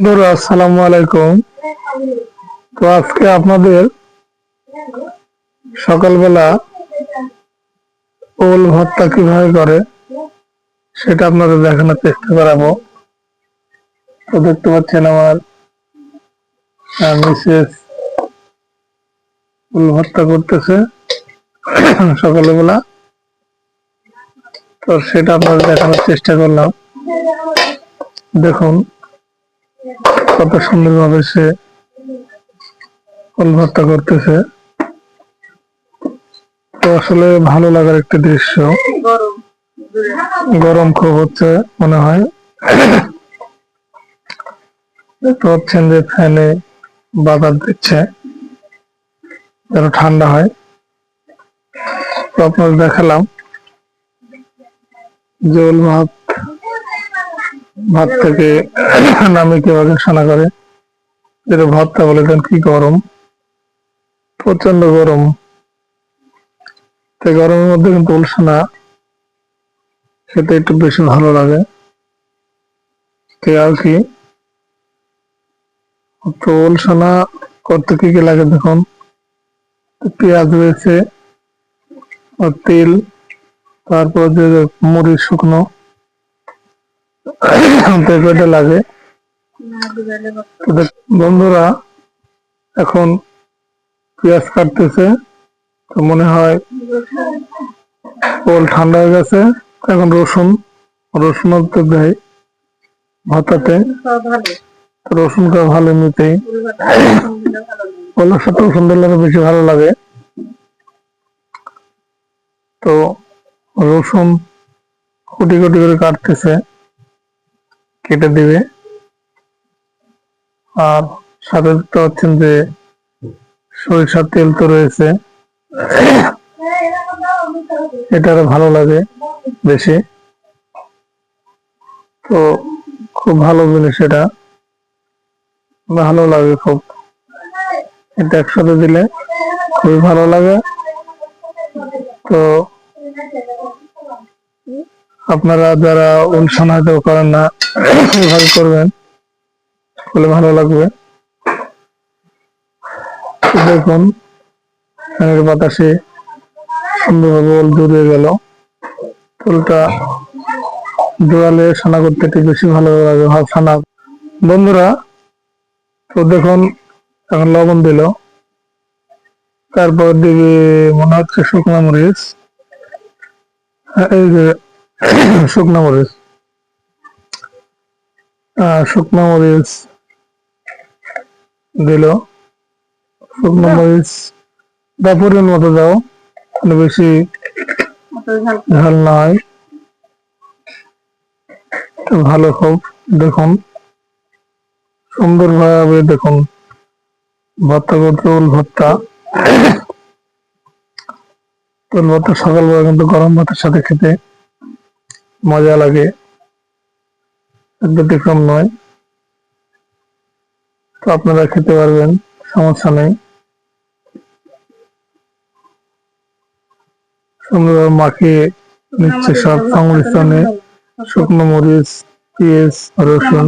বন্ধুরা আসসালামু আলাইকুম। তো আজকে আপনাদের সকালবেলা ওল ভর্তা কিভাবে করে সেটা আপনাদের দেখানোর চেষ্টা করাবো। তো দেখতে পাচ্ছেন আমার মিসেস ওল ভর্তা করতেছে সকালবেলা। তো সেটা আপনাদের দেখানোর চেষ্টা করলাম। দেখুন কত সুন্দরভাবে সে ওল ভর্তা করতেছে। তো আসলে ভালো লাগার একটা দৃশ্য। গরম খুব হচ্ছে মনে হয়। দেখতে পাচ্ছেন যে ফ্যানে বাতাস দিচ্ছে যেন ঠান্ডা হয়। তো আপনাদের দেখালাম যে ওল ভাত থেকে নামে কিভাবে সানা করে, যেটা ভর্তা বলে দেন। কি গরম, প্রচন্ড গরম। তাই গরমের মধ্যে কিন্তু ওল সানা খেতে একটু বেশি ভালো লাগে। তাই আর কি। তো ওল সানা করতে কি কি লাগে দেখুন। পেঁয়াজ রয়েছে, আর তেল, তারপর যে মরিচ শুকনো পেঁপেটা লাগে। বন্ধুরা এখন পেঁয়াজ কাটতেছে। তো মনে হয় ওল ঠান্ডা হয়ে গেছে। এখন রসুন তো দেয় ভাতাতে। রসুনটা ভালো এমনিতেই ওলের সাথে রসুন দিলে বেশি ভালো লাগে। তো রসুন কুটি কুটি করে কাটতেছে, কেটে দিবে। আর সাথে দেখতে পাচ্ছেন যে সরিষার তেল তো রয়েছে, এটা আরো ভালো লাগে বেশি। তো খুব ভালো জিনিস, এটা ভালো লাগে খুব। এটা একসাথে দিলে খুবই ভালো লাগে। তো আপনারা যারা ওল সানা হয়তো করেন না, এভাবে করবেন, বলে ভালো লাগবে। দেখুন ফ্যানের বাতাসে সুন্দরভাবে ওল জড়িয়ে গেল। ওলটা জোড়ালে সানা করতে একটু বেশি ভালো লাগে সানা। বন্ধুরা তো দেখুন এখন লবণ দিল, তারপর দিবি মনে হচ্ছে শুকনো মরিচ। এই যে শুকনো মরিচ, শুকনো মরিচ দিল। শুকনো মরিচ পরিমাণ মতো দাও, বেশি ঝাল না হয়। তো ভালো খুব। দেখুন সুন্দরভাবে দেখুন ভর্তা করতে ওল ভর্তা। ওল ভর্তা সকালবেলা কিন্তু গরম ভাতের সাথে খেতে মজা লাগে, এক ব্যতিক্রম নয়। তো আপনারা খেতে পারবেন, সমস্যা নেই। সুন্দরভাবে মাখিয়ে নিচ্ছে সব সংমিশ্রণে, শুকনো মরিচ, পেঁয়াজ, রসুন।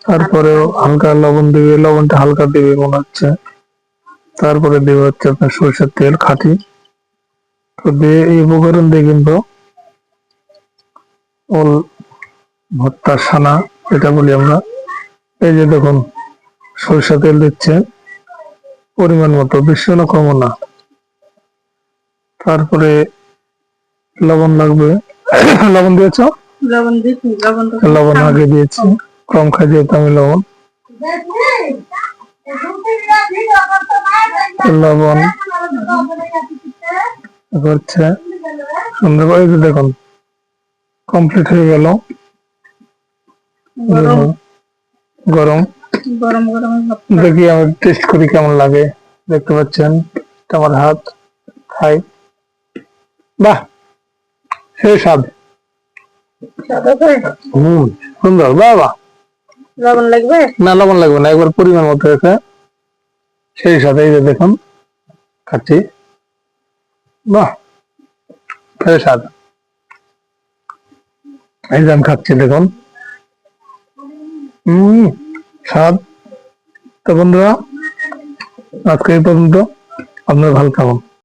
তারপরেও হালকা লবণ দিবে, লবণটা হালকা দিবে মনে হচ্ছে। তারপরে দেবে হচ্ছে আপনার সরষের তেল খাঁটি। তো দিয়ে এই উপকরণ দিয়ে কিন্তু ওল ভর্তার সানা এটা বলি আমরা। এই যে দেখুন সরষের তেল দিচ্ছে পরিমাণ মতো, বেশি না কমও না। তারপরে লবণ লাগবে। লবণ দিয়েছ? লবণ আগে দিয়েছি, কম খাই যেহেতু আমি লবণ। লবণ হচ্ছে সুন্দর করে দেখুন কমপ্লিট হয়ে গেল। গরম দেখি আমি টেস্ট করি কেমন লাগে। দেখতে পাচ্ছেন আমার হাত, খাই। বাহ, সেই স্বাদ। সুন্দর। বাহ বাহ, লবণ লাগবে না? লবণ লাগবে না, একবার পরিমাণ মতো রেখে সেই সাথে এই যে দেখুন খাচ্ছি। বাহ, সেই স্বাদ। এই যে আমি খাচ্ছি দেখুন। স্বাদ। তো বন্ধুরা আজকে এই পর্যন্ত, আপনার ভালো থাকুন।